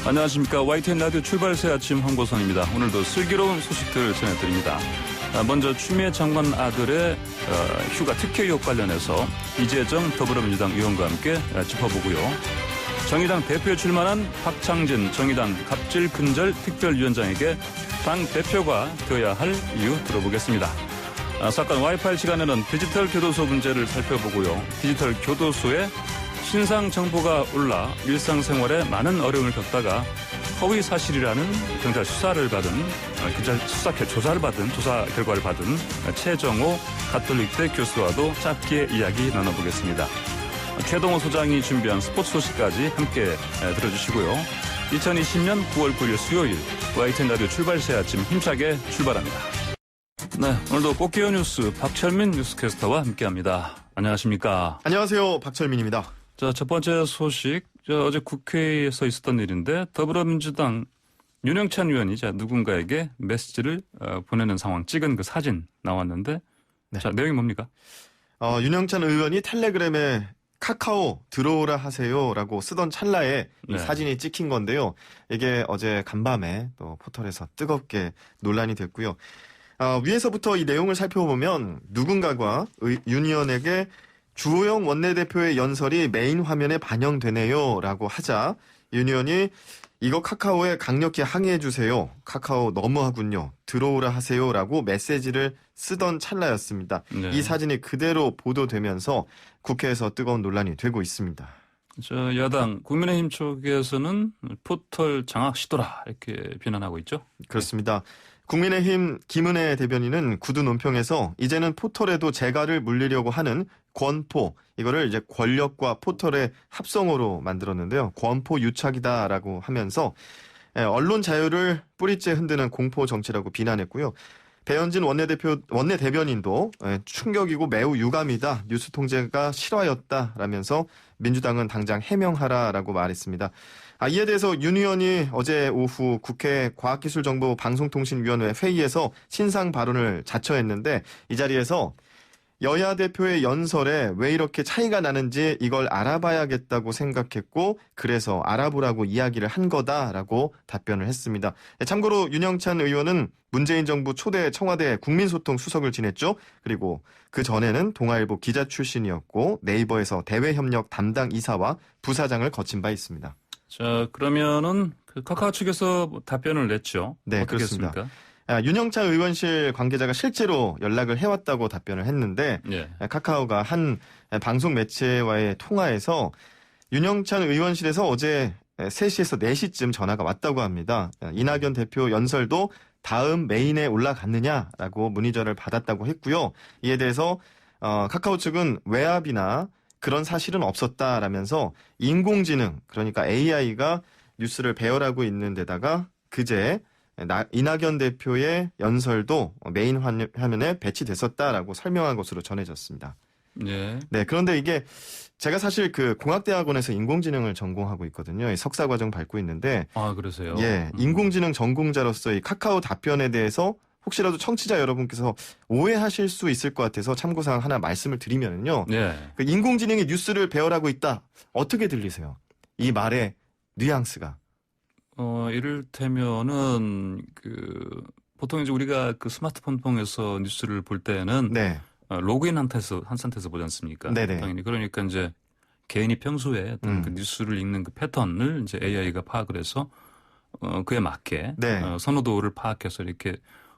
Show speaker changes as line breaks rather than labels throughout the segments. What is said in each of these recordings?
안녕하십니까. YTN 라디오 출발새 아침 황보선입니다. 오늘도 슬기로운 소식들 전해드립니다. 먼저 추미애 장관 아들의 휴가 특혜 의혹 관련해서 이재정 더불어민주당 의원과 함께 짚어보고요. 정의당 대표에 출마한 박창진 정의당 갑질근절 특별위원장에게 당 대표가 되어야 할 이유 들어보겠습니다. 사건 와이파이 시간에는 디지털 교도소 문제를 살펴보고요. 디지털 교도소에 신상 정보가 올라 일상생활에 많은 어려움을 겪다가 허위 사실이라는 경찰 수사를 받은 조사 결과를 받은 최정호 가톨릭대 교수와도 짧게 이야기 나눠보겠습니다. 최동호 소장이 준비한 스포츠 소식까지 함께 들어주시고요. 2020년 9월 9일 수요일 YTN 라디오 출발새 아침 힘차게 출발합니다. 네, 오늘도 꽃게어 뉴스 박철민 뉴스캐스터와 함께합니다. 안녕하십니까?
안녕하세요, 박철민입니다.
자, 첫 번째 소식, 어제 국회에서 있었던 일인데 더불어민주당 윤영찬 의원이 누군가에게 메시지를 보내는 상황, 찍은 그 사진 나왔는데, 네. 자, 내용이 뭡니까?
윤영찬 의원이 텔레그램에 카카오 들어오라 하세요라고 쓰던 찰나에 이 사진이 찍힌 건데요. 이게 어제 간밤에 또 포털에서 뜨겁게 논란이 됐고요. 위에서부터 이 내용을 살펴보면 누군가가 윤 의원에게 주호영 원내대표의 연설이 메인 화면에 반영되네요라고 하자 윤 의원이 이거 카카오에 강력히 항의해주세요. 카카오 너무하군요. 들어오라 하세요라고 메시지를 쓰던 찰나였습니다. 네. 이 사진이 그대로 보도되면서 국회에서 뜨거운 논란이 되고 있습니다.
야당 국민의힘 쪽에서는 포털 장악 시도라 이렇게 비난하고 있죠?
그렇습니다. 국민의힘 김은혜 대변인은 구두 논평에서 이제는 포털에도 재갈을 물리려고 하는 권포, 이거를 이제 권력과 포털의 합성어로 만들었는데요. 권포 유착이다라고 하면서 언론 자유를 뿌리째 흔드는 공포 정치라고 비난했고요. 배현진 원내대변인도 충격이고 매우 유감이다. 뉴스 통제가 실화였다라면서 민주당은 당장 해명하라라고 말했습니다. 이에 대해서 윤 의원이 어제 오후 국회 과학기술정보방송통신위원회 회의에서 신상 발언을 자처했는데 이 자리에서 여야 대표의 연설에 왜 이렇게 차이가 나는지 이걸 알아봐야겠다고 생각했고 그래서 알아보라고 이야기를 한 거다라고 답변을 했습니다. 참고로 윤영찬 의원은 문재인 정부 초대 청와대 국민소통 수석을 지냈죠. 그리고 그 전에는 동아일보 기자 출신이었고 네이버에서 대외협력 담당 이사와 부사장을 거친 바 있습니다.
자, 그러면은 그 카카오 측에서 답변을 냈죠.
네,
어떻게
그렇습니다.
했습니까?
윤영찬 의원실 관계자가 실제로 연락을 해왔다고 답변을 했는데 카카오가 한 방송 매체와의 통화에서 윤영찬 의원실에서 어제 3시에서 4시쯤 전화가 왔다고 합니다. 이낙연 대표 연설도 다음 메인에 올라갔느냐라고 문의전을 받았다고 했고요. 이에 대해서 카카오 측은 외압이나 그런 사실은 없었다라면서 인공지능, 그러니까 AI가 뉴스를 배열하고 있는 데다가 그제 이낙연 대표의 연설도 메인 화면에 배치됐었다라고 설명한 것으로 전해졌습니다. 네, 그런데 이게 제가 사실 그 공학대학원에서 인공지능을 전공하고 있거든요. 석사 과정 밟고 있는데.
그러세요?
인공지능 전공자로서 이 카카오 답변에 대해서 혹시라도 청취자 여러분께서 오해하실 수 있을 것 같아서 참고사항 하나 말씀을 드리면요. 그 인공지능이 뉴스를 배열하고 있다. 어떻게 들리세요? 이 말의 뉘앙스가.
이를테면은 보통 이제 우리가 그 스마트폰 통해서 뉴스를 볼 때는 로그인 한 상태에서 보지 않습니까?
네네.
당연히 그러니까 이제 개인이 평소에 어떤 그 뉴스를 읽는 그 패턴을 이제 AI가 파악을 해서 그에 맞게 선호도를 파악해서 이렇게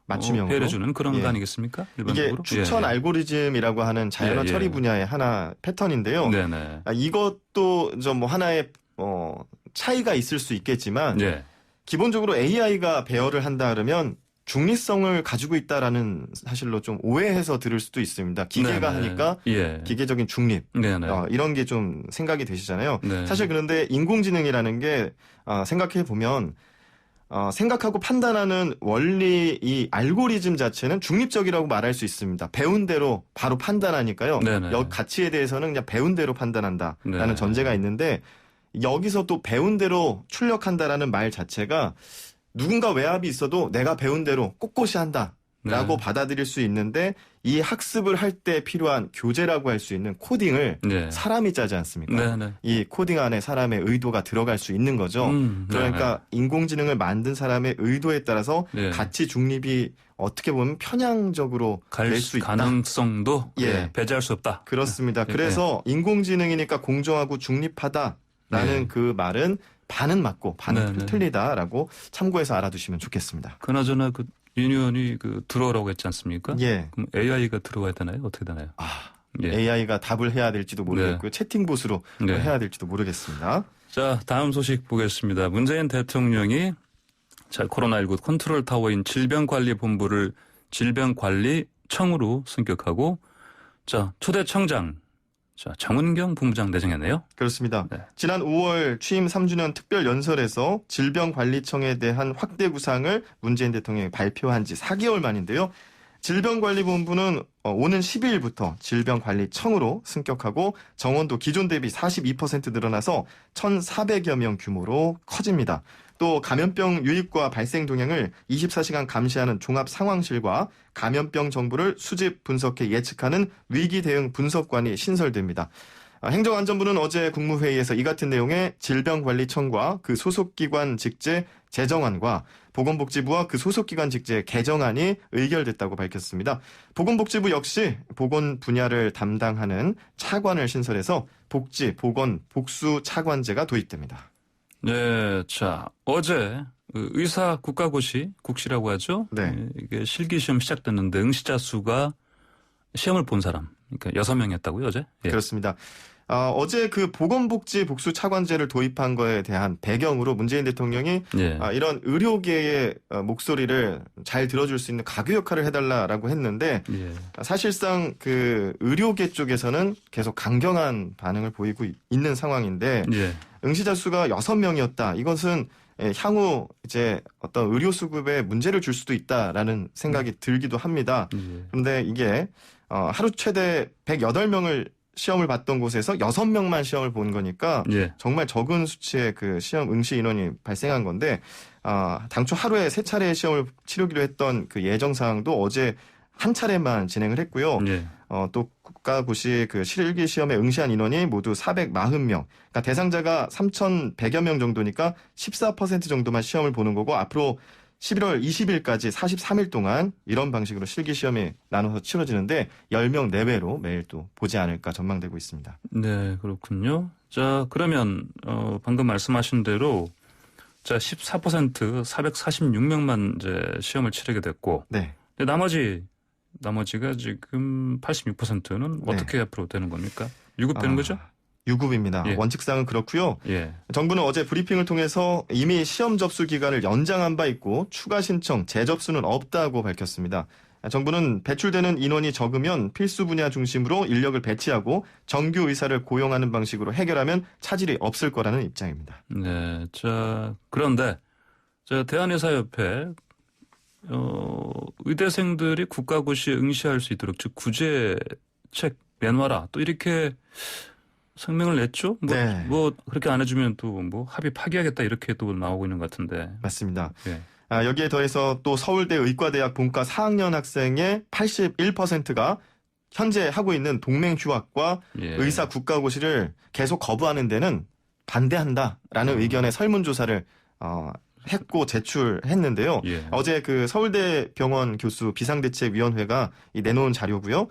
맞춤형으로
배열해주는 그런 거 아니겠습니까? 일반적으로?
이게 추천 알고리즘이라고 하는 자연어 처리 분야의 하나 패턴인데요. 이것도 좀 뭐 하나의 차이가 있을 수 있겠지만 기본적으로 AI가 배열을 한다 그러면 중립성을 가지고 있다라는 사실로 좀 오해해서 들을 수도 있습니다. 기계가 하니까 기계적인 중립 이런 게 좀 생각이 되시잖아요. 사실 그런데 인공지능이라는 게 생각해 보면 생각하고 판단하는 원리 이 알고리즘 자체는 중립적이라고 말할 수 있습니다. 배운 대로 바로 판단하니까요. 가치에 대해서는 그냥 배운 대로 판단한다라는 전제가 있는데 여기서 또 배운 대로 출력한다라는 말 자체가 누군가 외압이 있어도 내가 배운 대로 꼿꼿이 한다.
네.
받아들일 수 있는데 이 학습을 할 때 필요한 교재라고 할 수 있는 코딩을
네.
사람이 짜지 않습니까?
네, 네.
이 코딩 안에 사람의 의도가 들어갈 수 있는 거죠. 그러니까 인공지능을 만든 사람의 의도에 따라서
네.
가치 중립이 어떻게 보면 편향적으로
갈
될 수 있다.
가능성도
예.
예, 배제할 수 없다.
그렇습니다.
네.
그래서 인공지능이니까 공정하고 중립하다라는
네.
그 말은 반은 맞고 반은
네, 네.
틀리다라고 참고해서 알아두시면 좋겠습니다.
그나저나 그 윤 의원이 그 들어오라고 했지 않습니까?
예.
그럼 AI가 들어와야 되나요? 어떻게 되나요? 예.
AI가 답을 해야 될지도 모르겠고요. 채팅봇으로
네.
해야 될지도 모르겠습니다.
자, 다음 소식 보겠습니다. 문재인 대통령이 코로나19 컨트롤 타워인 질병관리본부를 질병관리청으로 승격하고 초대 청장 정은경 본부장 내정했네요.
그렇습니다.
네.
지난 5월 취임 3주년 특별 연설에서 질병관리청에 대한 확대 구상을 문재인 대통령이 발표한 지 4개월 만인데요. 질병관리본부는 오는 12일부터 질병관리청으로 승격하고 정원도 기존 대비 42% 늘어나서 1,400여 명 규모로 커집니다. 또 감염병 유입과 발생 동향을 24시간 감시하는 종합상황실과 감염병 정보를 수집 분석해 예측하는 위기 대응 분석관이 신설됩니다. 행정안전부는 어제 국무회의에서 이 같은 내용의 질병관리청과 그 소속기관 직제 제정안과 보건복지부와 그 소속기관 직제 개정안이 의결됐다고 밝혔습니다. 보건복지부 역시 보건 분야를 담당하는 차관을 신설해서 복지, 보건, 복수 차관제가 도입됩니다.
네, 어제 의사 국가고시, 국시라고 하죠.
네.
이게 실기시험 시작됐는데 응시자 수가 시험을 본 사람, 그러니까 6명이었다고요, 어제? 예.
그렇습니다. 어제 그 보건복지 복수 차관제를 도입한 거에 대한 배경으로 문재인 대통령이
예.
이런 의료계의 목소리를 잘 들어줄 수 있는 가교 역할을 해달라라고 했는데
예.
사실상 그 의료계 쪽에서는 계속 강경한 반응을 보이고 있는 상황인데
예.
응시자 수가 6명이었다. 이것은 향후 이제 어떤 의료 수급에 문제를 줄 수도 있다라는 생각이 들기도 합니다.
예.
그런데 이게 하루 최대 108명을 시험을 봤던 곳에서 6명만 시험을 본 거니까
예.
정말 적은 수치의 그 시험 응시 인원이 발생한 건데 당초 하루에 3차례의 시험을 치르기로 했던 그 예정 사항도 어제 한 차례만 진행을 했고요.
예.
또 국가고시 그 실기 시험에 응시한 인원이 모두 440명. 그러니까 대상자가 3,100여 명 정도니까 14% 정도만 시험을 보는 거고 앞으로 11월 20일까지 43일 동안 이런 방식으로 실기 시험이 나눠서 치러지는데 10명 내외로 매일 또 보지 않을까 전망되고 있습니다.
네, 그렇군요. 그러면 방금 말씀하신 대로 14% 446명만 이제 시험을 치르게 됐고
네.
근데 나머지가 지금 86%는
네.
어떻게 앞으로 되는 겁니까? 유급되는 거죠?
유급입니다.
예.
원칙상은 그렇고요.
예.
정부는 어제 브리핑을 통해서 이미 시험 접수 기간을 연장한 바 있고 추가 신청, 재접수는 없다고 밝혔습니다. 정부는 배출되는 인원이 적으면 필수 분야 중심으로 인력을 배치하고 정규 의사를 고용하는 방식으로 해결하면 차질이 없을 거라는 입장입니다.
네. 그런데 대한의사협회 의대생들이 국가고시에 응시할 수 있도록 즉 구제책 내놔라 또 이렇게 성명을 냈죠.
네.
그렇게 안 해주면 또 합의 파기하겠다 이렇게 또 나오고 있는 것 같은데.
맞습니다.
예.
여기에 더해서 또 서울대 의과대학 본과 4학년 학생의 81%가 현재 하고 있는 동맹휴학과
예.
의사 국가고시를 계속 거부하는 데는 반대한다라는 의견의 설문조사를 했고 제출했는데요.
예.
어제 그 서울대 병원 교수 비상대책위원회가 내놓은 자료고요.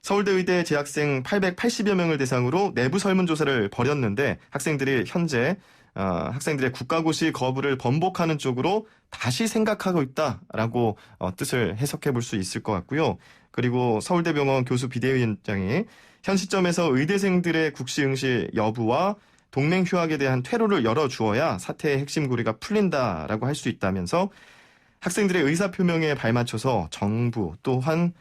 서울대 의대 재학생 880여 명을 대상으로 내부 설문조사를 벌였는데 학생들이 현재 학생들의 국가고시 거부를 번복하는 쪽으로 다시 생각하고 있다라고 뜻을 해석해 볼 수 있을 것 같고요. 그리고 서울대병원 교수 비대위원장이 현 시점에서 의대생들의 국시 응시 여부와 동맹 휴학에 대한 퇴로를 열어주어야 사태의 핵심 고리가 풀린다라고 할 수 있다면서 학생들의 의사표명에 발맞춰서 정부 또한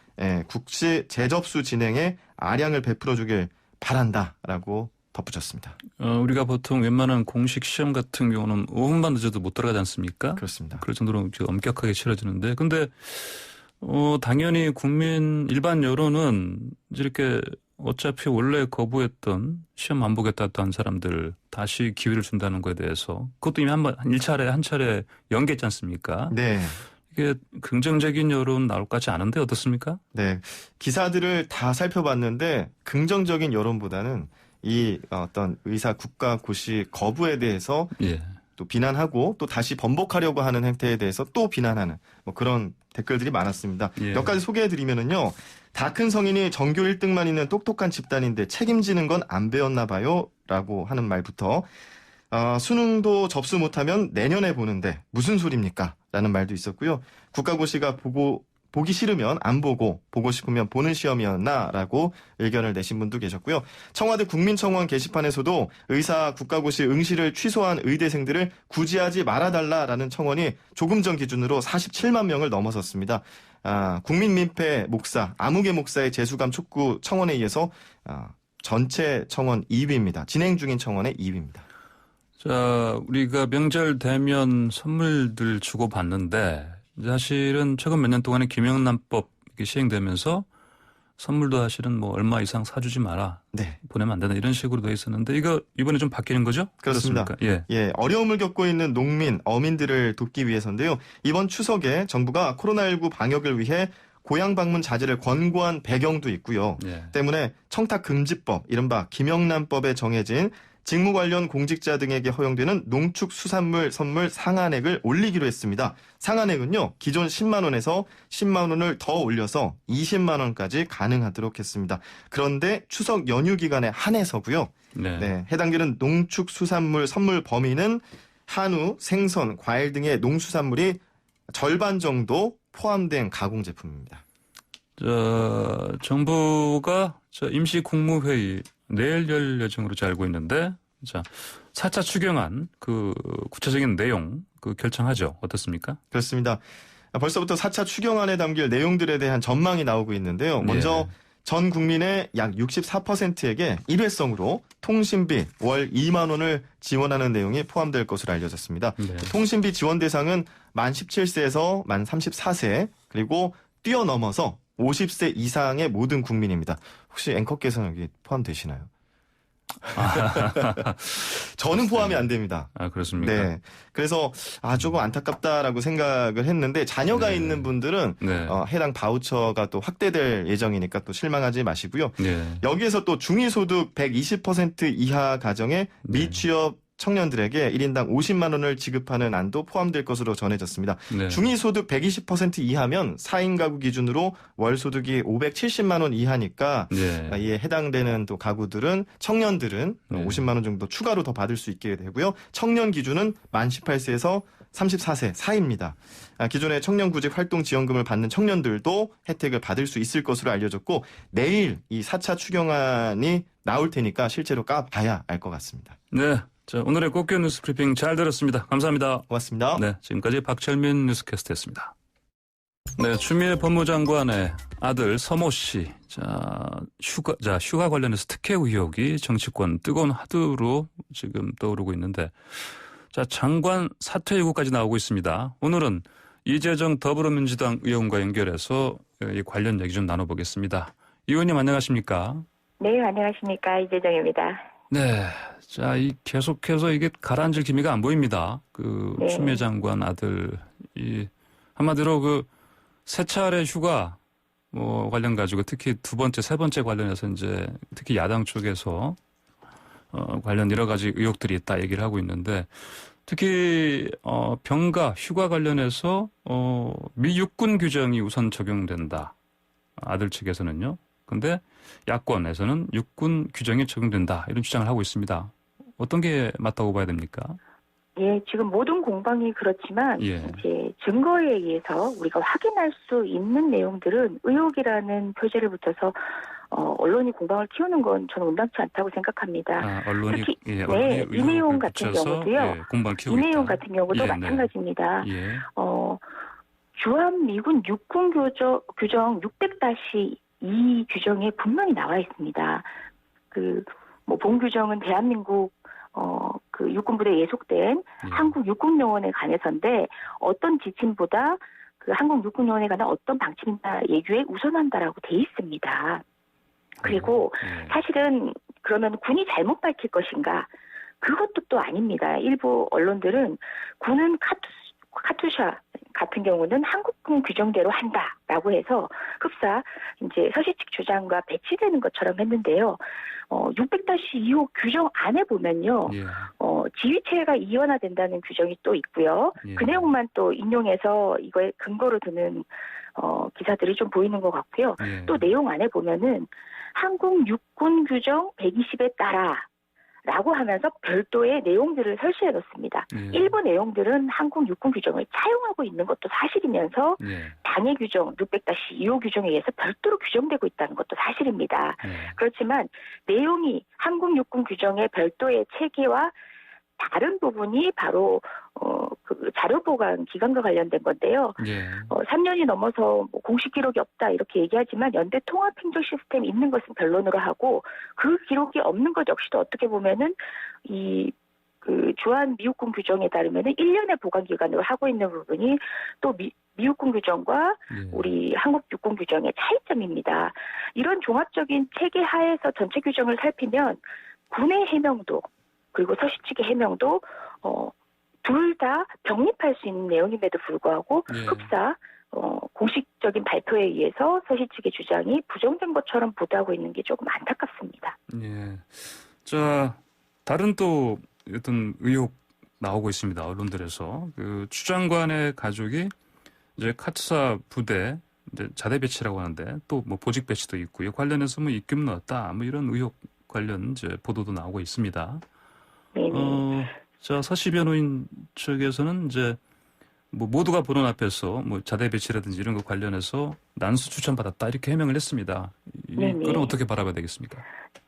국시 재접수 진행에 아량을 베풀어주길 바란다라고 덧붙였습니다.
우리가 보통 웬만한 공식 시험 같은 경우는 5분만 늦어도 못 들어가지 않습니까?
그렇습니다.
그럴 정도로 엄격하게 치러지는데 근데 당연히 국민 일반 여론은 이렇게 어차피 원래 거부했던 시험 안 보겠다 한 사람들 다시 기회를 준다는 거에 대해서 그것도 이미 한 차례 연기했지 않습니까?
네.
이게 긍정적인 여론 나올 것 같지 않은데 어떻습니까?
네. 기사들을 다 살펴봤는데 긍정적인 여론보다는 이 어떤 의사 국가 고시 거부에 대해서
예.
또 비난하고 또 다시 번복하려고 하는 행태에 대해서 또 비난하는 뭐 그런 댓글들이 많았습니다.
예.
몇 가지 소개해드리면은요. 다 큰 성인이 전교 1등만 있는 똑똑한 집단인데 책임지는 건 안 배웠나 봐요. 라고 하는 말부터 수능도 접수 못하면 내년에 보는데 무슨 소리입니까? 라는 말도 있었고요. 국가고시가 보기 싫으면 안 보고 싶으면 보는 시험이었나? 라고 의견을 내신 분도 계셨고요. 청와대 국민청원 게시판에서도 의사 국가고시 응시를 취소한 의대생들을 구제하지 말아달라라는 청원이 조금 전 기준으로 47만 명을 넘어섰습니다. 국민민폐 목사, 아무개 목사의 재수감 촉구 청원에 의해서 전체 청원 2위입니다. 진행 중인 청원의 2위입니다.
자, 우리가 명절 되면 선물들 주고 받는데 사실은 최근 몇 년 동안에 김영란법 시행되면서 선물도 사실은 뭐 얼마 이상 사주지 마라.
네.
보내면 안 된다. 이런 식으로 돼 있었는데 이거 이번에 좀 바뀌는 거죠?
그렇습니다.
그렇습니까?
예, 어려움을 겪고 있는 농민, 어민들을 돕기 위해서인데요. 이번 추석에 정부가 코로나19 방역을 위해 고향 방문 자제를 권고한 배경도 있고요.
예.
때문에 청탁금지법, 이른바 김영란법에 정해진 직무 관련 공직자 등에게 허용되는 농축수산물 선물 상한액을 올리기로 했습니다. 상한액은요, 기존 10만 원에서 10만 원을 더 올려서 20만 원까지 가능하도록 했습니다. 그런데 추석 연휴 기간에 한해서고요.
네.
해당되는 농축수산물 선물 범위는 한우, 생선, 과일 등의 농수산물이 절반 정도 포함된 가공 제품입니다.
정부가 임시 국무회의 내일 열 예정으로 알고 있는데, 자, 4차 추경안 그 구체적인 내용 결정하죠. 어떻습니까?
그렇습니다. 벌써부터 4차 추경안에 담길 내용들에 대한 전망이 나오고 있는데요. 먼저 전 국민의 약 64%에게 일회성으로 통신비 월 2만 원을 지원하는 내용이 포함될 것으로 알려졌습니다.
네.
통신비 지원 대상은 만 17세에서 만 34세 그리고 뛰어넘어서 50세 이상의 모든 국민입니다. 혹시 앵커께서는 여기 포함되시나요? 저는 포함이 안 됩니다.
아, 그렇습니까?
네. 그래서 조금 안타깝다라고 생각을 했는데 자녀가 있는 분들은 해당 바우처가 또 확대될 예정이니까 또 실망하지 마시고요. 여기에서 또 중위소득 120% 이하 가정의 미취업 청년들에게 1인당 50만 원을 지급하는 안도 포함될 것으로 전해졌습니다. 중위소득 120% 이하면 4인 가구 기준으로 월 소득이 570만 원 이하니까 이에 해당되는 또 가구들은 청년들은 50만 원 정도 추가로 더 받을 수 있게 되고요. 청년 기준은 만 18세에서 34세 사이입니다. 기존에 청년구직 활동 지원금을 받는 청년들도 혜택을 받을 수 있을 것으로 알려졌고 내일 이 4차 추경안이 나올 테니까 실제로 까봐야 알 것 같습니다.
네. 자, 오늘의 꽃게 뉴스 브리핑 잘 들었습니다. 감사합니다.
고맙습니다.
네, 지금까지 박철민 뉴스캐스터였습니다. 네, 추미애 법무장관의 아들 서모 씨, 휴가 관련해서 특혜 의혹이 정치권 뜨거운 화두로 지금 떠오르고 있는데, 자, 장관 사퇴 예고까지 나오고 있습니다. 오늘은 이재정 더불어민주당 의원과 연결해서 이 관련 얘기 좀 나눠보겠습니다. 의원님 안녕하십니까?
네, 안녕하십니까. 이재정입니다.
네. 자, 계속해서 이게 가라앉을 기미가 안 보입니다. 추미애 장관 아들, 한마디로 세 차례 휴가, 관련 가지고 특히 두 번째, 세 번째 관련해서 이제 특히 야당 쪽에서, 관련 여러 가지 의혹들이 있다 얘기를 하고 있는데, 특히, 병가, 휴가 관련해서, 미 육군 규정이 우선 적용된다. 아들 측에서는요. 근데 야권에서는 육군 규정이 적용된다. 이런 주장을 하고 있습니다. 어떤 게 맞다고 봐야 됩니까?
예, 지금 모든 공방이 그렇지만 이제 증거에 의해서 우리가 확인할 수 있는 내용들은 의혹이라는 표제를 붙여서 언론이 공방을 키우는 건 저는 온당치 않다고 생각합니다.
언론이
특히 이 내용 같은 경우도요.
공방 키우고
이 내용 같은 경우도 마찬가지입니다. 주한 미군 육군 규정 600-2 규정에 분명히 나와 있습니다. 본 규정은 대한민국 육군부대에 예속된 한국 육군요원에 관해서인데 어떤 지침보다 한국 육군요원에 관한 어떤 방침이나 예규에 우선한다라고 돼 있습니다. 그리고 사실은 그러면 군이 잘못 밝힐 것인가? 그것도 또 아닙니다. 일부 언론들은 군은 같은 경우는 한국군 규정대로 한다라고 해서 흡사 이제 서시 측 주장과 배치되는 것처럼 했는데요. 600-2호 규정 안에 보면요.
예.
지휘체가 이원화된다는 규정이 또 있고요.
예.
그 내용만 또 인용해서 이거에 근거로 두는 기사들이 좀 보이는 것 같고요.
예.
또 내용 안에 보면은 한국 육군 규정 120에 따라 라고 하면서 별도의 내용들을 설치해 놓습니다.
예.
일부 내용들은 한국 육군 규정을 차용하고 있는 것도 사실이면서
예.
당해 규정 600-2호 규정에 의해서 별도로 규정되고 있다는 것도 사실입니다.
예.
그렇지만 내용이 한국 육군 규정의 별도의 체계와 다른 부분이 바로 그 자료 보관 기간과 관련된 건데요.
예.
3년이 넘어서 뭐 공식 기록이 없다 이렇게 얘기하지만 연대 통합 행정 시스템이 있는 것은 변론으로 하고 그 기록이 없는 것 역시도 어떻게 보면은 그 주한 미국군 규정에 따르면은 1년의 보관 기간으로 하고 있는 부분이 또 미국군 규정과
예.
우리 한국 육군 규정의 차이점입니다. 이런 종합적인 체계 하에서 전체 규정을 살피면 군의 해명도 그리고 서시 측의 해명도 둘 다 병립할 수 있는 내용임에도 불구하고
예.
흡사 공식적인 발표에 의해서 서시 측의 주장이 부정된 것처럼 보도하고 있는 게 조금 안타깝습니다.
예. 자, 다른 또 어떤 의혹 나오고 있습니다. 언론들에서 그 추 장관의 가족이 이제 카투사 부대 이제 자대 배치라고 하는데 또 뭐 보직 배치도 있고요. 관련해서 뭐 입김 넣었다. 뭐 이런 의혹 관련 이제 보도도 나오고 있습니다.
네네.
자, 서시 변호인 측에서는 이제 뭐 모두가 보는 앞에서 뭐 자대 배치라든지 이런 것 관련해서 난수 추천받았다 이렇게 해명을 했습니다.
네네.
이거는 어떻게 바라봐야 되겠습니까?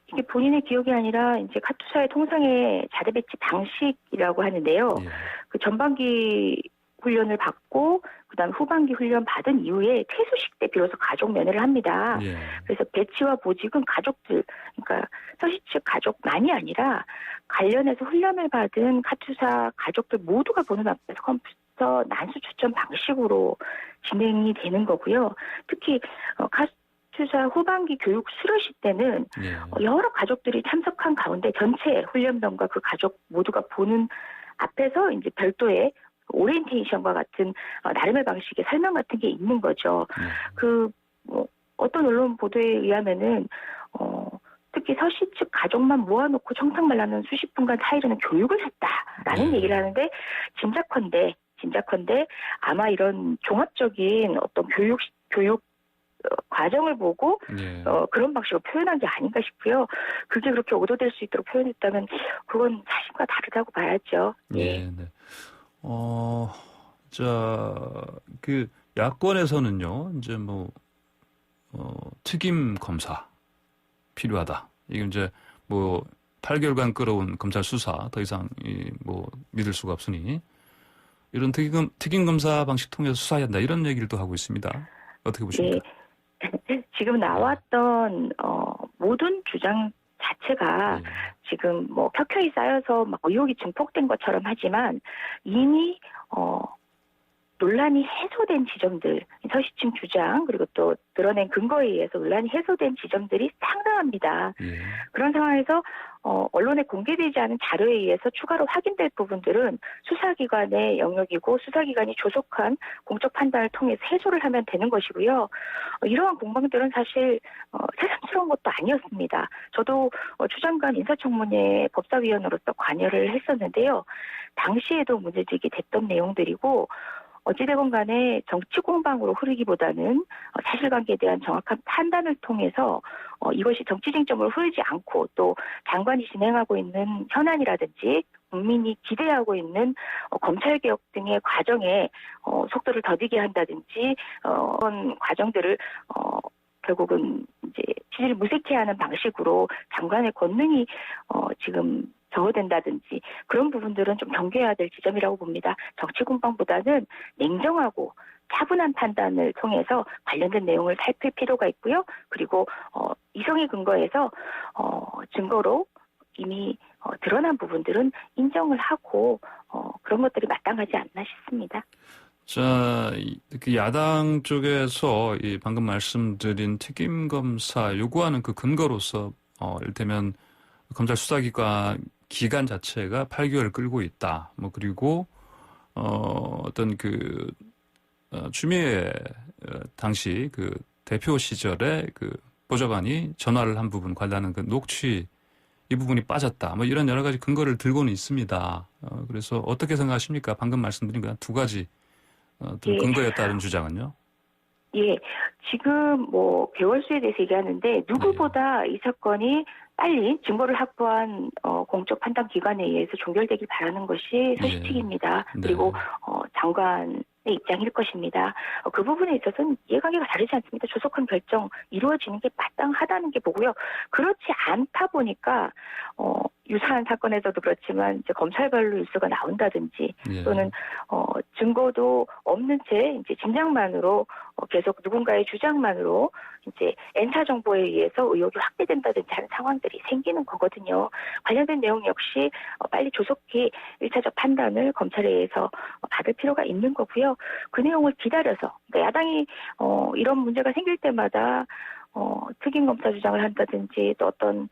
이게 본인의 기억이 아니라 이제 카투사의 통상의 자대 배치 방식이라고 하는데요.
예.
그 전반기 훈련을 받고 그다음 후반기 훈련 받은 이후에 퇴소식 때 비로소 가족 면회를 합니다.
예.
그래서 배치와 보직은 가족들, 그러니까 서시 측 가족만이 아니라 관련해서 훈련을 받은 카투사 가족들 모두가 보는 앞에서 컴퓨터 난수 추천 방식으로 진행이 되는 거고요. 특히 카투사 후반기 교육 수료식 때는
예.
여러 가족들이 참석한 가운데 전체 훈련병과 그 가족 모두가 보는 앞에서 이제 별도의 오리엔테이션과 같은 나름의 방식의 설명 같은 게 있는 거죠. 어떤 언론 보도에 의하면은 특히 서시 측 가족만 모아놓고 청탁말라는 수십 분간 차이로는 교육을 했다라는 얘기를 하는데 짐작컨대 아마 이런 종합적인 어떤 교육 과정을 보고
예.
그런 방식으로 표현한 게 아닌가 싶고요. 그게 그렇게 오도될 수 있도록 표현했다면 그건 사실과 다르다고 봐야죠.
예. 네. 그 야권에서는요, 이제 특임 검사 필요하다. 이게 이제 8개월간 끌어온 검찰 수사 더 이상 믿을 수가 없으니 이런 특임 검사 방식 통해서 수사해야 한다. 이런 얘기를 또 하고 있습니다. 어떻게 보십니까?
네. 지금 나왔던 모든 주장 자체가
예.
지금 켜켜이 쌓여서 막 의혹이 증폭된 것처럼 하지만 이미 논란이 해소된 지점들, 서시층 주장 그리고 또 드러낸 근거에 의해서 논란이 해소된 지점들이 상당합니다.
예.
그런 상황에서 언론에 공개되지 않은 자료에 의해서 추가로 확인될 부분들은 수사기관의 영역이고 수사기관이 조속한 공적 판단을 통해서 해소를 하면 되는 것이고요. 이러한 공방들은 사실 새삼스러운 것도 아니었습니다. 저도 추 장관 인사청문회 법사위원으로서 관여를 했었는데요. 당시에도 문제제기 됐던 내용들이고 어찌되건 간에 정치 공방으로 흐르기보다는 사실관계에 대한 정확한 판단을 통해서 이것이 정치 쟁점으로 흐르지 않고 또 장관이 진행하고 있는 현안이라든지 국민이 기대하고 있는 검찰개혁 등의 과정에 속도를 더디게 한다든지 그런 과정들을 결국은 이제 지지를 무색해 하는 방식으로 장관의 권능이 지금 저하된다든지 그런 부분들은 좀 경계해야 될 지점이라고 봅니다. 정치 공방보다는 냉정하고 차분한 판단을 통해서 관련된 내용을 살필 필요가 있고요. 그리고 이성의 근거에서 증거로 이미 드러난 부분들은 인정을 하고 그런 것들이 마땅하지 않나 싶습니다.
자, 그 야당 쪽에서 방금 말씀드린 특임검사 요구하는 그 근거로서 이를테면 검찰 수사기관 기간 자체가 8개월 끌고 있다. 그리고 어떤 그 추미애 당시 그 대표 시절에 그 보좌관이 전화를 한 부분 관련한 그 녹취 이 부분이 빠졌다. 뭐 이런 여러 가지 근거를 들고는 있습니다. 그래서 어떻게 생각하십니까? 방금 말씀드린 그 두 가지
예.
근거에 따른 주장은요?
예, 지금 뭐 개월수에 대해서 얘기하는데 누구보다 이 사건이 빨리 증거를 확보한 공적 판단 기관에 의해서 종결되길 바라는 것이 소식입니다.
네.
그리고 장관의 입장일 것입니다. 그 부분에 있어서는 이해관계가 다르지 않습니다. 조속한 결정 이루어지는 게 마땅하다는 게 보고요. 그렇지 않다 보니까 유사한 사건에서도 그렇지만 이제 검찰발로 뉴스가 나온다든지 또는 증거도 없는 채 이제 짐작만으로 계속 누군가의 주장만으로 이제 N차 정보에 의해서 의혹이 확대된다든지 하는 상황들이 생기는 거거든요. 관련된 내용 역시 빨리 조속히 1차적 판단을 검찰에 의해서 받을 필요가 있는 거고요. 그 내용을 기다려서 그러니까 야당이 이런 문제가 생길 때마다 특임 검사 주장을 한다든지 또 어떤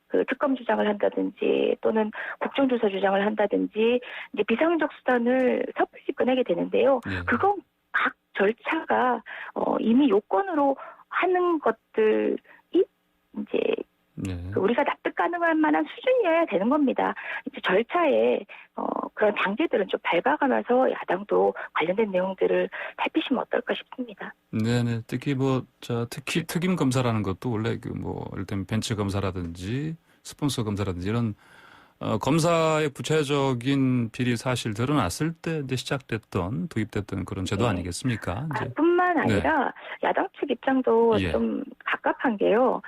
그 특검 주장을 한다든지 또는 국정조사 주장을 한다든지 이제 비상적 수단을 섣불리 꺼내게 되는데요. 그건 각 절차가 이미 요건으로 하는 것들이 이제 우리가 납득 가능할 만한 수준이어야 되는 겁니다. 이제 절차에 그런 단계들은 좀 밟아가면서 야당도 관련된 내용들을 살피시면 어떨까 싶습니다.
네네. 특히 특히 특임 검사라는 것도 원래 예를 들면 벤치 검사라든지 스폰서 검사라든지 이런 검사의 구체적인 비리 사실 드러났을 때 이제 시작됐던 도입됐던 그런 제도 아니겠습니까?
뿐만 아니라 야당 측 입장도 좀 갑갑한 게요.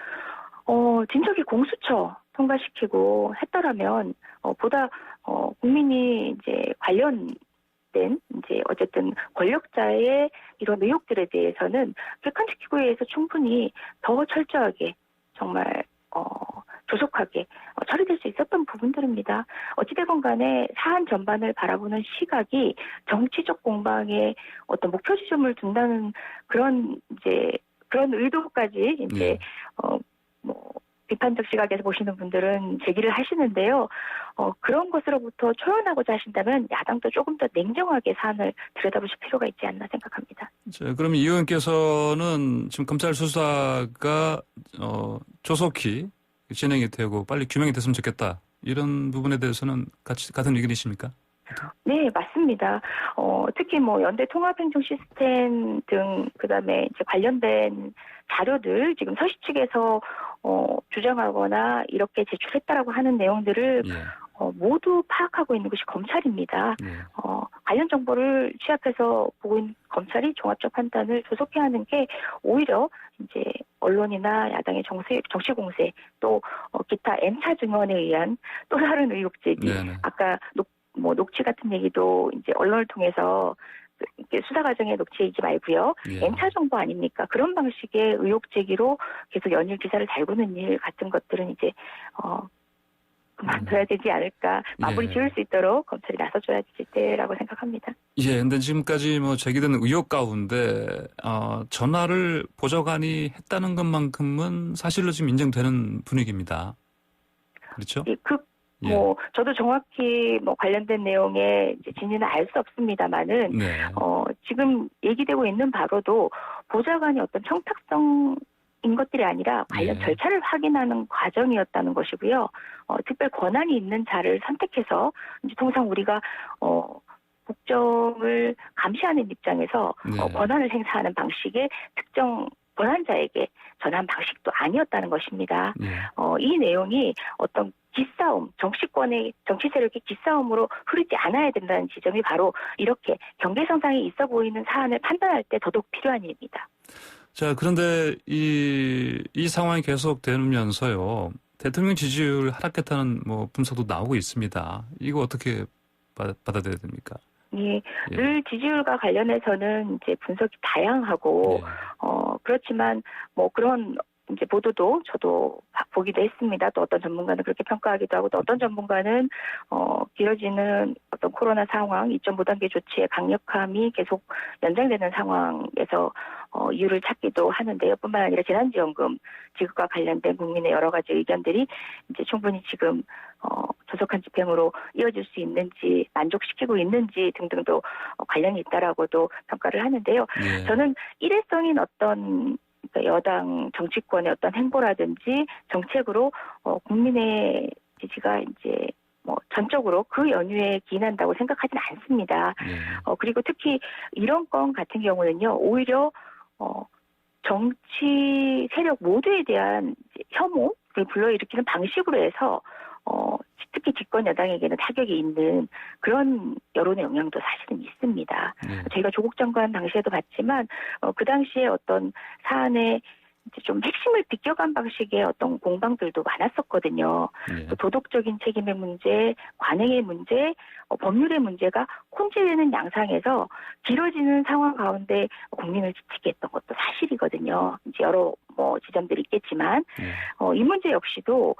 진척이 공수처 통과시키고 했더라면 보다 국민이 이제 관련된 이제 어쨌든 권력자의 이런 의혹들에 대해서는 객관적기구에 의해서 충분히 더 철저하게 정말 조속하게 처리될 수 있었던 부분들입니다. 어찌되건 간에 사안 전반을 바라보는 시각이 정치적 공방에 어떤 목표 지점을 둔다는 그런 의도까지 이제 비판적 시각에서 보시는 분들은 제기를 하시는데요. 그런 것으로부터 초연하고자 하신다면 야당도 조금 더 냉정하게 사안을 들여다보실 필요가 있지 않나 생각합니다.
자, 그럼 이 의원께서는 지금 검찰 수사가 조속히 진행이 되고 빨리 규명이 됐으면 좋겠다. 이런 부분에 대해서는 같은 의견이십니까?
네, 맞습니다. 특히 연대 통합행정 시스템 등 그다음에 이제 관련된 자료들 지금 서시 측에서 주장하거나 이렇게 제출했다라고 하는 내용들을 모두 파악하고 있는 것이 검찰입니다. 관련 정보를 취합해서 보고 있는 검찰이 종합적 판단을 조속히 하는 게 오히려 이제 언론이나 야당의 정치 공세 또 기타 N차 증언에 의한 또 다른 의혹 제기 아까 녹취 같은 얘기도 이제 언론을 통해서 수사 과정에 녹취이지 말고요. N차 정보 아닙니까? 그런 방식의 의혹 제기로 계속 연일 기사를 달구는 일 같은 것들은 이제 그만둬야 되지 않을까. 마무리 지을 수 있도록 검찰이 나서줘야 될 때라고 생각합니다.
근데 지금까지 제기된 의혹 가운데 전화를 보좌관이 했다는 것만큼은 사실로 지금 인정되는 분위기입니다. 그렇죠?
저도 정확히 관련된 내용의 진위는 알 수 없습니다만은, 지금 얘기되고 있는 바로도 보좌관이 어떤 청탁성인 것들이 아니라 관련 절차를 확인하는 과정이었다는 것이고요. 특별 권한이 있는 자를 선택해서, 이제 통상 우리가, 국정을 감시하는 입장에서 권한을 행사하는 방식의 특정 권한자에게 전한 방식도 아니었다는 것입니다. 이 내용이 어떤 기싸움, 정치 세력의 기싸움으로 흐르지 않아야 된다는 지점이 바로 이렇게 경계선상에 있어 보이는 사안을 판단할 때 더더욱 필요한 일입니다.
자, 그런데 이 상황이 계속되면서요, 대통령 지지율 하락했다는 분석도 나오고 있습니다. 이거 어떻게 받아들여야 됩니까?
늘 지지율과 관련해서는 이제 분석이 다양하고, 그렇지만 그런 이제 보도도 저도 보기도 했습니다. 또 어떤 전문가는 그렇게 평가하기도 하고 또 어떤 전문가는 길어지는 어떤 코로나 상황 2.5단계 조치의 강력함이 계속 연장되는 상황에서 이유를 찾기도 하는데요. 뿐만 아니라 재난지원금 지급과 관련된 국민의 여러 가지 의견들이 이제 충분히 지금 조속한 집행으로 이어질 수 있는지 만족시키고 있는지 등등도 관련이 있다라고도 평가를 하는데요.
예.
저는 일회성인 어떤 여당 정치권의 어떤 행보라든지 정책으로 국민의 지지가 이제 전적으로 그 연유에 기인한다고 생각하지는 않습니다.
예.
그리고 특히 이런 건 같은 경우는요, 오히려 정치 세력 모두에 대한 혐오를 불러일으키는 방식으로 해서 특히 집권 여당에게는 타격이 있는 그런 여론의 영향도 사실은 있습니다.
예.
저희가 조국 장관 당시에도 봤지만 그 당시에 어떤 사안의 이제 좀 핵심을 비껴간 방식의 어떤 공방들도 많았었거든요.
예.
도덕적인 책임의 문제, 관행의 문제, 법률의 문제가 혼재되는 양상에서 길어지는 상황 가운데 국민을 지치게 했던 것도 사실이거든요. 이제 여러 지점들이 있겠지만 이 문제 역시도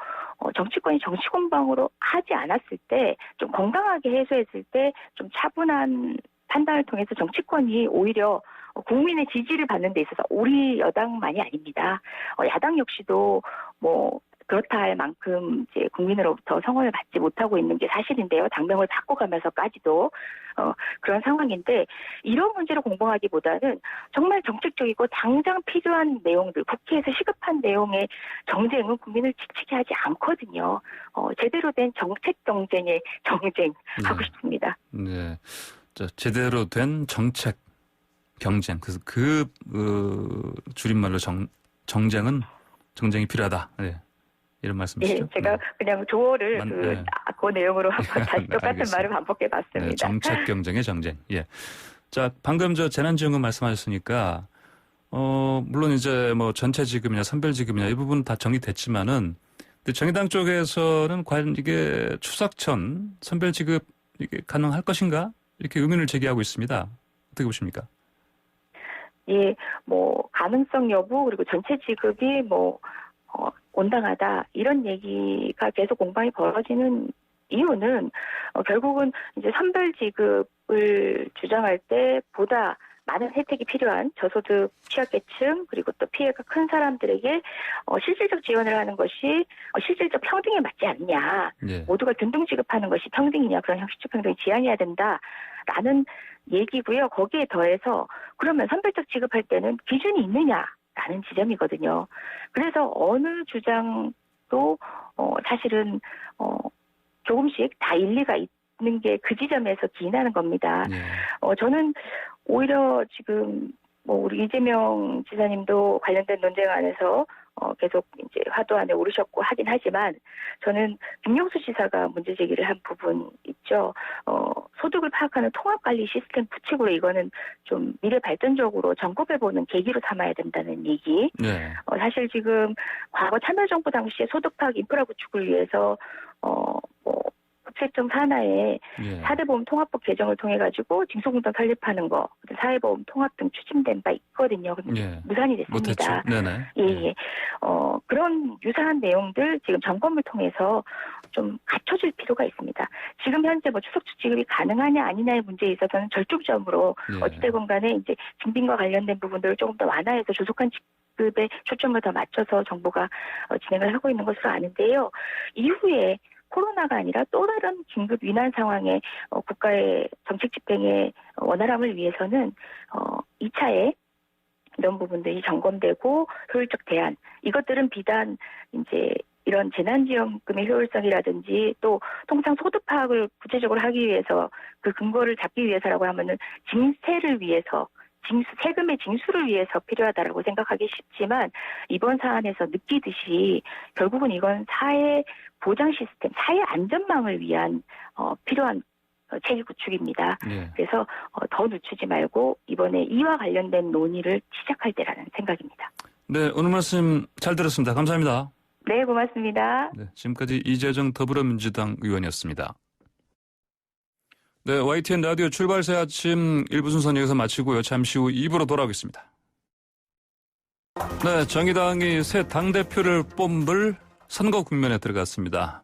정치권이 정치 공방으로 하지 않았을 때 좀 건강하게 해소했을 때 좀 차분한 판단을 통해서 정치권이 오히려 국민의 지지를 받는 데 있어서 우리 여당만이 아닙니다. 야당 역시도 그렇다 할 만큼 이제 국민으로부터 성원을 받지 못하고 있는 게 사실인데요. 당명을 바꿔가면서까지도 그런 상황인데 이런 문제를 공방하기보다는 정말 정책적이고 당장 필요한 내용들, 국회에서 시급한 내용의 정쟁은 국민을 지치게 하지 않거든요. 제대로 된 정책 경쟁의 정쟁 하고 싶습니다.
네, 제대로 된 정책 경쟁. 그래서 줄임말로 정쟁이 필요하다. 네. 이런 말씀이시죠?
네, 제가 그냥 조어를 그 내용으로 한번 다시 똑같은
알겠습니다.
말을 반복해봤습니다.
네, 정책 경쟁의 정쟁. 예. 자, 방금 재난지원금 말씀하셨으니까 물론 이제 전체 지급이냐 선별 지급이냐 이 부분 다 정리됐지만은 근데 정의당 쪽에서는 과연 이게 추석 전 선별 지급 이게 가능할 것인가 이렇게 의문을 제기하고 있습니다. 어떻게 보십니까?
예, 가능성 여부 그리고 전체 지급이 온당하다 이런 얘기가 계속 공방이 벌어지는 이유는 결국은 이제 선별 지급을 주장할 때 보다 많은 혜택이 필요한 저소득 취약계층 그리고 또 피해가 큰 사람들에게 실질적 지원을 하는 것이 실질적 평등에 맞지 않냐.
예.
모두가 균등 지급하는 것이 평등이냐. 그런 형식적 평등이 지향해야 된다라는 얘기고요. 거기에 더해서 그러면 선별적 지급할 때는 기준이 있느냐라는 지점이거든요. 그래서 어느 주장도 사실은 조금씩 다 일리가 있는 게 그 지점에서 기인하는 겁니다.
예.
저는 오히려 지금 우리 이재명 지사님도 관련된 논쟁 안에서 계속 이제 화두 안에 오르셨고 하긴 하지만 저는 김용수 지사가 문제 제기를 한 부분 있죠. 소득을 파악하는 통합관리 시스템 구축으로 이거는 좀 미래 발전적으로 점검해보는 계기로 삼아야 된다는 얘기.
네.
사실 지금 과거 참여정부 당시에 소득 파악 인프라 구축을 위해서 국세청 산하에
예.
4대 보험 통합법 개정을 통해 가지고 징수공단 설립하는 거, 사회보험 통합 등 추진된 바 있거든요.
예.
무산이 됐습니다.
못했죠. 네네.
예. 그런 유사한 내용들 지금 점검을 통해서 좀 갖춰줄 필요가 있습니다. 지금 현재 추석주 지급이 가능하냐 아니냐의 문제에 있어서는 절충점으로 어찌되건 간에 이제 징빙과 관련된 부분들을 조금 더 완화해서 조속한 지급에 초점을 더 맞춰서 정부가 진행을 하고 있는 것으로 아는데요. 이후에 코로나가 아니라 또 다른 긴급 위난 상황에 국가의 정책 집행의 원활함을 위해서는 2차에 이런 부분들이 점검되고 효율적 대안 이것들은 비단 이제 이런 재난지원금의 효율성이라든지 또 통상 소득 파악을 구체적으로 하기 위해서 그 근거를 잡기 위해서라고 하면은 징세를 위해서 세금의 징수를 위해서 필요하다라고 생각하기 쉽지만 이번 사안에서 느끼듯이 결국은 이건 사회 보장 시스템, 사회 안전망을 위한 필요한 체계 구축입니다.
네.
그래서 더 늦추지 말고 이번에 이와 관련된 논의를 시작할 때라는 생각입니다.
네, 오늘 말씀 잘 들었습니다. 감사합니다.
네, 고맙습니다.
네, 지금까지 이재정 더불어민주당 의원이었습니다. 네, YTN 라디오 출발새 아침 1부 순서는 여기서 마치고요. 잠시 후 2부로 돌아오겠습니다. 네, 정의당이 새 당대표를 뽑을 선거 국면에 들어갔습니다.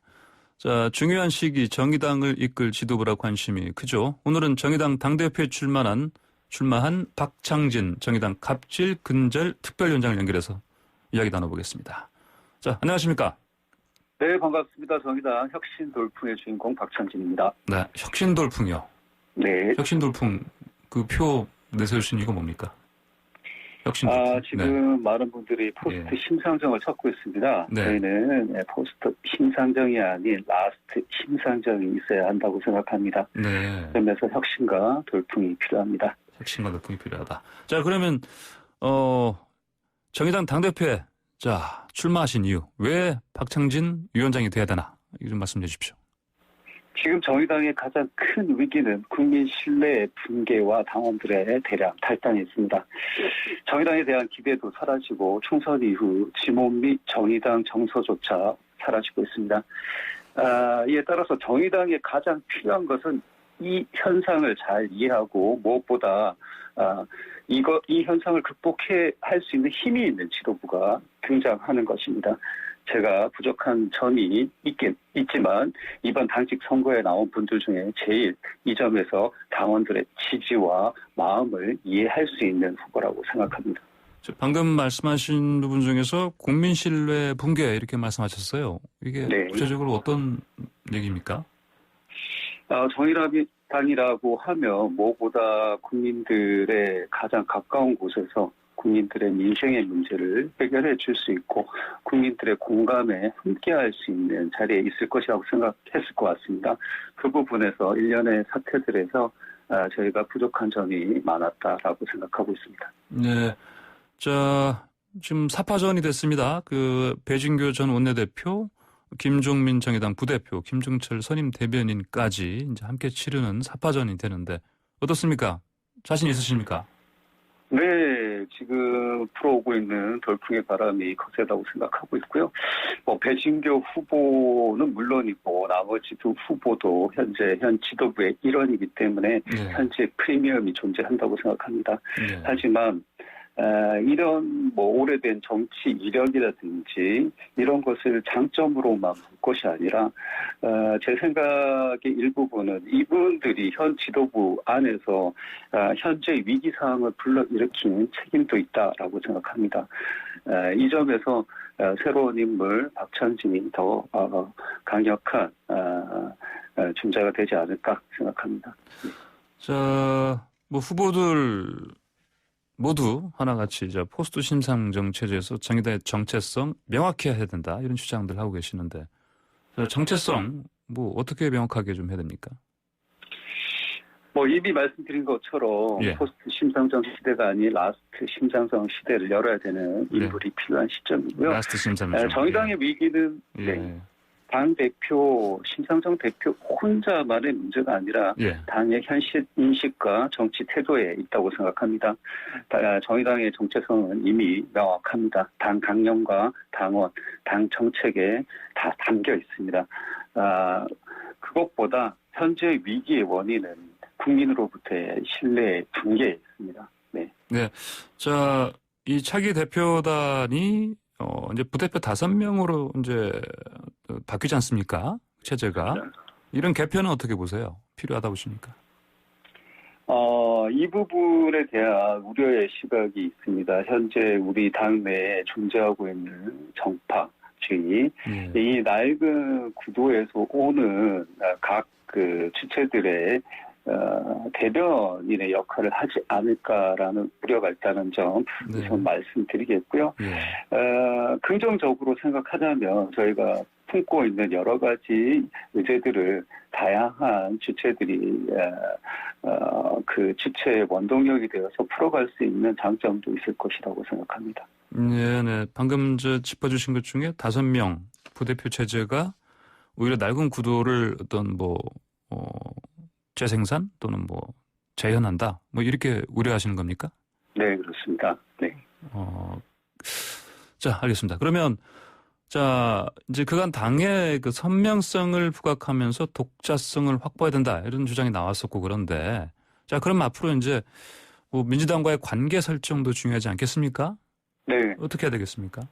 자, 중요한 시기 정의당을 이끌 지도부라 관심이 크죠. 오늘은 정의당 당대표에 출마한 박창진 정의당 갑질 근절 특별위원장을 연결해서 이야기 나눠보겠습니다. 자, 안녕하십니까?
네, 반갑습니다. 정의당 혁신돌풍의 주인공 박창진입니다.
네, 혁신돌풍이요.
네.
혁신돌풍 그 표 내세우신 이유가 뭡니까? 혁신돌풍.
지금
네.
많은 분들이 포스트 심상정을 찾고 있습니다.
네.
저희는 포스트 심상정이 아닌 라스트 심상정이 있어야 한다고 생각합니다.
네.
그러면서 혁신과 돌풍이 필요합니다.
혁신과 돌풍이 필요하다. 자, 그러면 정의당 당대표에 자 출마하신 이유, 왜 박창진 위원장이 돼야 되나? 이거 좀 말씀해 주십시오.
지금 정의당의 가장 큰 위기는 국민 신뢰의 붕괴와 당원들의 대량 탈당이 있습니다. 정의당에 대한 기대도 사라지고 총선 이후 지몸 및 정의당 정서조차 사라지고 있습니다. 이에 따라서 정의당에 가장 필요한 것은 이 현상을 잘 이해하고 무엇보다 이 현상을 극복해 할 수 있는 힘이 있는 지도부가 등장하는 것입니다. 제가 부족한 점이 있지만 이번 당직 선거에 나온 분들 중에 제일 이 점에서 당원들의 지지와 마음을 이해할 수 있는 후보라고 생각합니다.
방금 말씀하신 부분 중에서 국민 신뢰 붕괴 이렇게 말씀하셨어요. 이게
네.
구체적으로 어떤 얘기입니까?
정의당이라고 하면 무엇보다 국민들의 가장 가까운 곳에서 국민들의 민생의 문제를 해결해 줄 수 있고 국민들의 공감에 함께할 수 있는 자리에 있을 것이라고 생각했을 것 같습니다. 그 부분에서 일련의 사태들에서 저희가 부족한 점이 많았다라고 생각하고 있습니다.
네, 자 지금 사파전이 됐습니다. 그 배진교 전 원내대표, 김종민 정의당 부대표, 김종철 선임 대변인까지 이제 함께 치르는 사파전이 되는데 어떻습니까? 자신 있으십니까?
네, 지금 불어오고 있는 돌풍의 바람이 거세다고 생각하고 있고요. 배진교 후보는 물론이고 나머지 두 후보도 현 지도부의 일원이기 때문에
네.
현재 프리미엄이 존재한다고 생각합니다.
네.
하지만 이런 오래된 정치 이력이라든지 이런 것을 장점으로만 볼 것이 아니라 제 생각의 일부분은 이분들이 현 지도부 안에서 현재 위기 상황을 불러일으키는 책임도 있다라고 생각합니다. 이 점에서 새로운 인물 박찬진이 더 강력한 존재가 되지 않을까 생각합니다.
자, 후보들 모두 하나같이 이제 포스트 심상정 체제에서 정의당의 정체성 명확히 해야 된다 이런 주장들 하고 계시는데 정체성 어떻게 명확하게 좀 해야 됩니까?
이미 말씀드린 것처럼
예.
포스트 심상정 시대가 아닌 라스트 심상정 시대를 열어야 되는 인물이 필요한 시점이고요.
라스트 심상정.
정의당의 위기는
예.
당 대표, 심상정 대표 혼자만의 문제가 아니라
예.
당의 현실 인식과 정치 태도에 있다고 생각합니다. 정의당의 정체성은 이미 명확합니다. 당 강령과 당원, 당 정책에 다 담겨 있습니다. 그것보다 현재 위기의 원인은 국민으로부터의 신뢰의 붕괴에 있습니다. 네.
네. 자, 이 차기 대표단이 이제 부대표 5명으로 이제 바뀌지 않습니까? 체제가. 이런 개편은 어떻게 보세요? 필요하다고 보십니까?
이 부분에 대한 우려의 시각이 있습니다. 현재 우리 당내에 존재하고 있는 정파주의, 이 낡은 구도에서 오는 각 주체들의 대변인의 역할을 하지 않을까라는 우려가 있다는 점 우선 말씀드리겠고요. 긍정적으로 생각하자면 저희가 품고 있는 여러 가지 의제들을 다양한 주체들이 그 주체의 원동력이 되어서 풀어갈 수 있는 장점도 있을 것이라고 생각합니다.
네. 방금 짚어주신 것 중에 5명 부대표 체제가 오히려 낡은 구도를 어떤 재생산 또는 재현한다 이렇게 우려하시는 겁니까?
네, 그렇습니다. 네.
자, 알겠습니다. 그러면 이제 그간 당의 그 선명성을 부각하면서 독자성을 확보해야 된다 이런 주장이 나왔었고 그런데 그럼 앞으로 이제 민주당과의 관계 설정도 중요하지 않겠습니까?
네.
어떻게 해야 되겠습니까?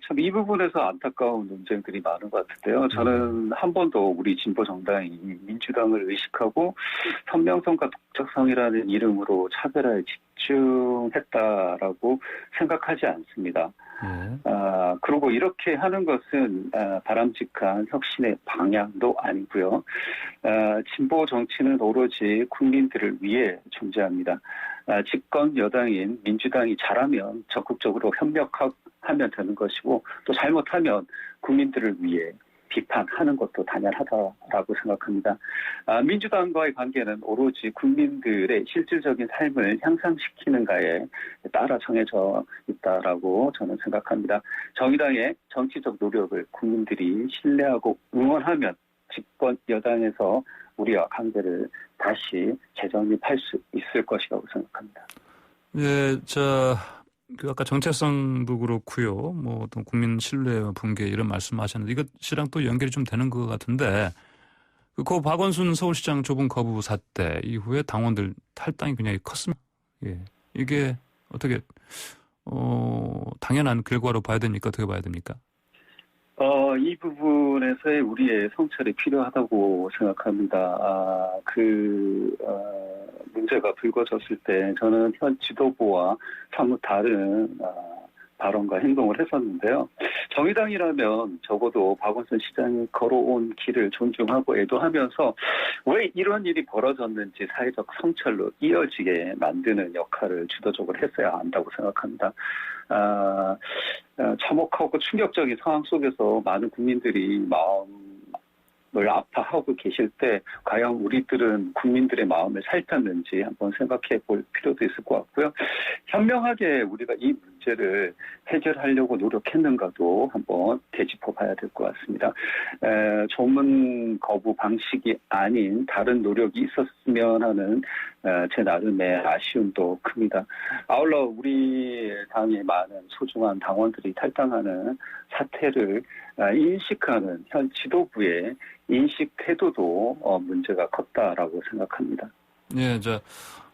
참 이 부분에서 안타까운 논쟁들이 많은 것 같은데요. 저는 한 번도 우리 진보 정당이 민주당을 의식하고 선명성과 독자성이라는 이름으로 차별화에 집중했다라고 생각하지 않습니다. 그리고 이렇게 하는 것은 바람직한 혁신의 방향도 아니고요. 진보 정치는 오로지 국민들을 위해 존재합니다. 집권 여당인 민주당이 잘하면 적극적으로 협력하면 되는 것이고 또 잘못하면 국민들을 위해 비판하는 것도 당연하다라고 생각합니다. 민주당과의 관계는 오로지 국민들의 실질적인 삶을 향상시키는가에 따라 정해져 있다라고 저는 생각합니다. 정의당의 정치적 노력을 국민들이 신뢰하고 응원하면 집권 여당에서 우리와 관계를 다시 재정립할 수 있을 것이라고 생각합니다.
예, 그 아까 정체성도 그렇고요. 뭐 어떤 국민 신뢰와 붕괴 이런 말씀하셨는데 이것이랑 또 연결이 좀 되는 것 같은데 그 박원순 서울시장 좁은 거부 사태 이후에 당원들 탈당이 굉장히 컸습니다. 예, 이게 어떻게 당연한 결과로 봐야 됩니까? 어떻게 봐야 됩니까?
이 부분에서의 우리의 성찰이 필요하다고 생각합니다. 문제가 불거졌을 때 저는 현 지도부와 사뭇 다른 발언과 행동을 했었는데요. 정의당이라면 적어도 박원순 시장이 걸어온 길을 존중하고 애도하면서 왜 이런 일이 벌어졌는지 사회적 성찰로 이어지게 만드는 역할을 주도적으로 했어야 한다고 생각합니다. 참혹하고 충격적인 상황 속에서 많은 국민들이 마음을 아파하고 계실 때 과연 우리들은 국민들의 마음을 살폈는지 한번 생각해 볼 필요도 있을 것 같고요. 현명하게 우리가 이 문제를 해결하려고 노력했는가도 한번 되짚어 봐야 될 것 같습니다. 조문 거부 방식이 아닌 다른 노력이 있었으면 하는 제 나름의 아쉬움도 큽니다. 아울러 우리 당의 많은 소중한 당원들이 탈당하는 사태를 인식하는 현 지도부의 인식 태도도 문제가 컸다라고 생각합니다.
예,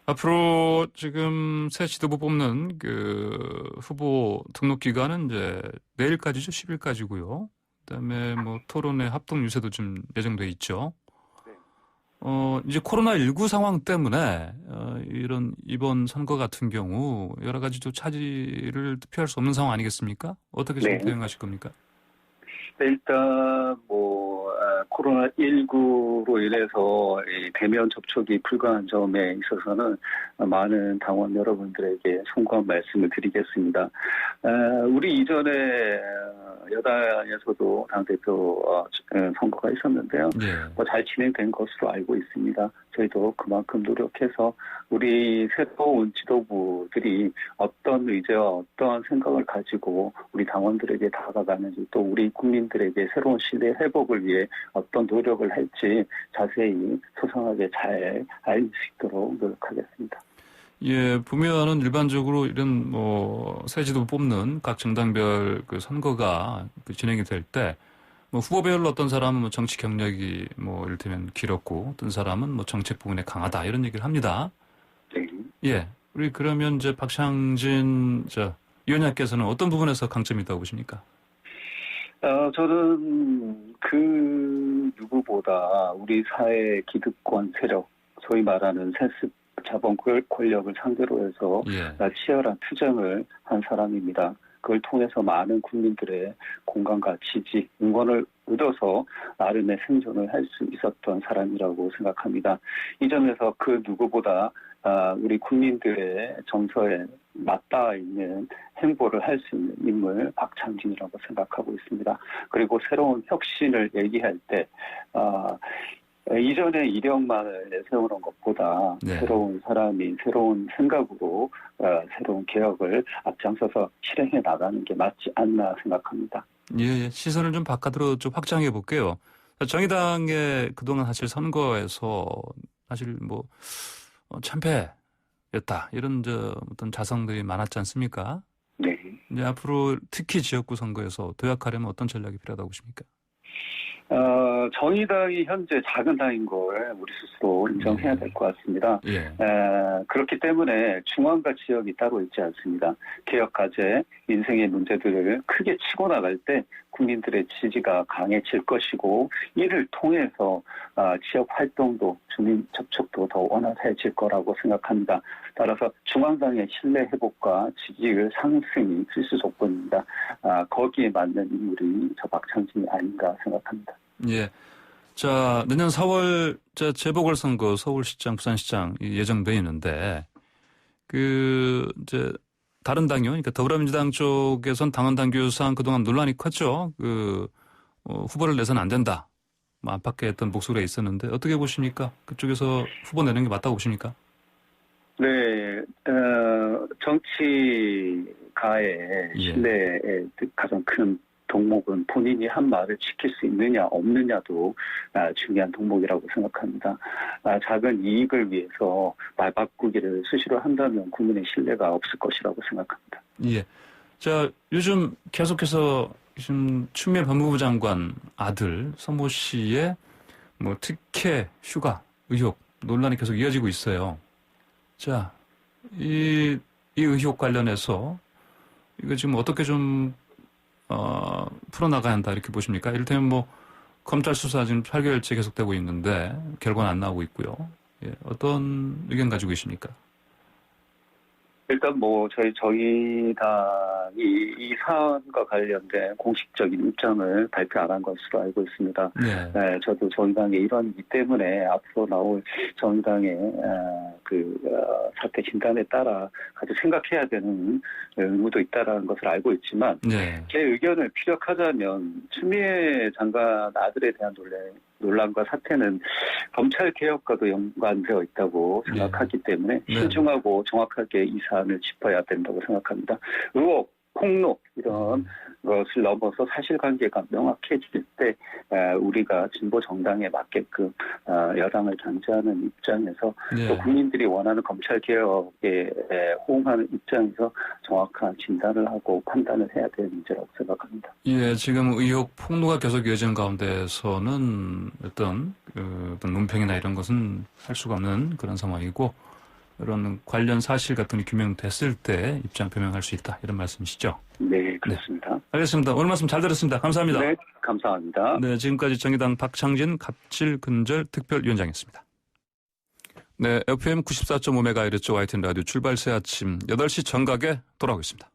앞으로 지금 새 지도부 뽑는 그 후보 등록 기간은 이제 내일까지죠, 10일까지고요. 그다음에 뭐 토론회 합동 유세도 좀 예정돼 있죠. 이제 코로나19 상황 때문에 이번 선거 같은 경우 여러 가지 또 차질을 피할 수 없는 상황 아니겠습니까? 어떻게 좀 대응하실 겁니까?
네, 일단 코로나19로 인해서 대면 접촉이 불가한 점에 있어서는 많은 당원 여러분들에게 송구한 말씀을 드리겠습니다. 우리 이전에 여당에서도 당대표 선거가 있었는데요. 잘 진행된 것으로 알고 있습니다. 저희도 그만큼 노력해서 우리 새로운 지도부들이 어떤 의제와 어떤 생각을 가지고 우리 당원들에게 다가가는지 또 우리 국민들에게 새로운 신뢰 회복을 위해 어떤 노력을 할지 자세히 소상하게 잘 알 수 있도록 노력하겠습니다.
예, 보면은 일반적으로 이런 새 지도부 뽑는 각 정당별 그 선거가 진행이 될 때 후보별로 어떤 사람은 정치 경력이 이를테면 길었고 어떤 사람은 정책 부분에 강하다 이런 얘기를 합니다.
네.
예, 우리 그러면 이제 박창진 위원장께서는 어떤 부분에서 강점이 있다고 보십니까?
저는 그 누구보다 우리 사회 기득권 세력, 소위 말하는 세습 자본 권력을 상대로 해서 치열한 투쟁을 한 사람입니다. 그걸 통해서 많은 국민들의 공감과 지지, 응원을 얻어서 나름의 생존을 할 수 있었던 사람이라고 생각합니다. 이 점에서 그 누구보다 우리 국민들의 정서에 맞닿아 있는 행보를 할 수 있는 인물 박창진이라고 생각하고 있습니다. 그리고 새로운 혁신을 얘기할 때 이전에 이력만을 내세우는 것보다 새로운 사람이 새로운 생각으로 새로운 개혁을 앞장서서 실행해 나가는 게 맞지 않나 생각합니다.
예, 시선을 좀 바깥으로 좀 확장해 볼게요. 정의당의 그동안 사실 선거에서 사실 참패였다 이런 어떤 자성들이 많았지 않습니까? 네. 이제 앞으로 특히 지역구 선거에서 도약하려면 어떤 전략이 필요하다고 보십니까?
정의당이 현재 작은 당인 걸 우리 스스로 인정해야 될 것 같습니다.
예.
그렇기 때문에 중앙과 지역이 따로 있지 않습니다. 개혁 과제, 인생의 문제들을 크게 치고 나갈 때 국민들의 지지가 강해질 것이고 이를 통해서 지역 활동도 주민 접촉도 더 원활해질 거라고 생각합니다. 따라서 중앙당의 신뢰 회복과 지지율 상승이 필수 조건입니다. 거기에 맞는 인물이 저 박창진이 아닌가 생각합니다.
예. 자, 내년 4월 재보궐선거 서울시장, 부산시장 예정돼 있는데 이제 다른 당이요. 그러니까 더불어민주당 쪽에선 당원 당규상 그동안 논란이 컸죠. 후보를 내서는 안 된다. 안팎의 목소리가 있었는데 어떻게 보십니까? 그쪽에서 후보 내는 게 맞다고 보십니까?
네, 정치가의 신뢰의 가장 큰 동목은 본인이 한 말을 지킬 수 있느냐 없느냐도 중요한 동목이라고 생각합니다. 작은 이익을 위해서 말 바꾸기를 수시로 한다면 국민의 신뢰가 없을 것이라고 생각합니다.
예. 자, 요즘 계속해서 지금 추미애 법무부 장관 아들 서모 씨의 특혜 휴가 의혹 논란이 계속 이어지고 있어요. 자, 이 의혹 관련해서 이거 지금 어떻게 좀 풀어나가야 한다 이렇게 보십니까? 이를테면 검찰 수사 지금 8개월째 계속되고 있는데 결과는 안 나오고 있고요. 예, 어떤 의견 가지고 계십니까?
일단 저희 당이 이 사안과 관련된 공식적인 입장을 발표 안 한 것으로 알고 있습니다. 네, 저도 저희 당의 일원이기 때문에 앞으로 나올 정의당의 사태 진단에 따라 아주 생각해야 되는 의무도 있다라는 것을 알고 있지만 제 의견을 피력하자면 추미애 장관 아들에 대한 논란과 사태는 검찰 개혁과도 연관되어 있다고 생각하기 때문에 신중하고 정확하게 이 사안을 짚어야 된다고 생각합니다. 의혹, 폭로 이런 것을 넘어서 사실관계가 명확해질 때 우리가 진보 정당에 맞게끔 여당을 견제하는 입장에서 또 국민들이 원하는 검찰 개혁에 호응하는 입장에서 정확한 진단을 하고 판단을 해야 될 문제라고 생각합니다.
예, 지금 의혹 폭로가 계속 이어지는 가운데서는 어떤 논평이나 이런 것은 할 수가 없는 그런 상황이고 이런 관련 사실 같은 게 규명됐을 때 입장 표명할 수 있다 이런 말씀이시죠?
네, 그렇습니다.
네. 알겠습니다. 오늘 말씀 잘 들었습니다. 감사합니다.
네, 감사합니다.
네, 지금까지 정의당 박창진 갑질근절 특별위원장이었습니다. 네, FM 94.5MHz YTN 라디오 출발 새 아침 8시 정각에 돌아오겠습니다.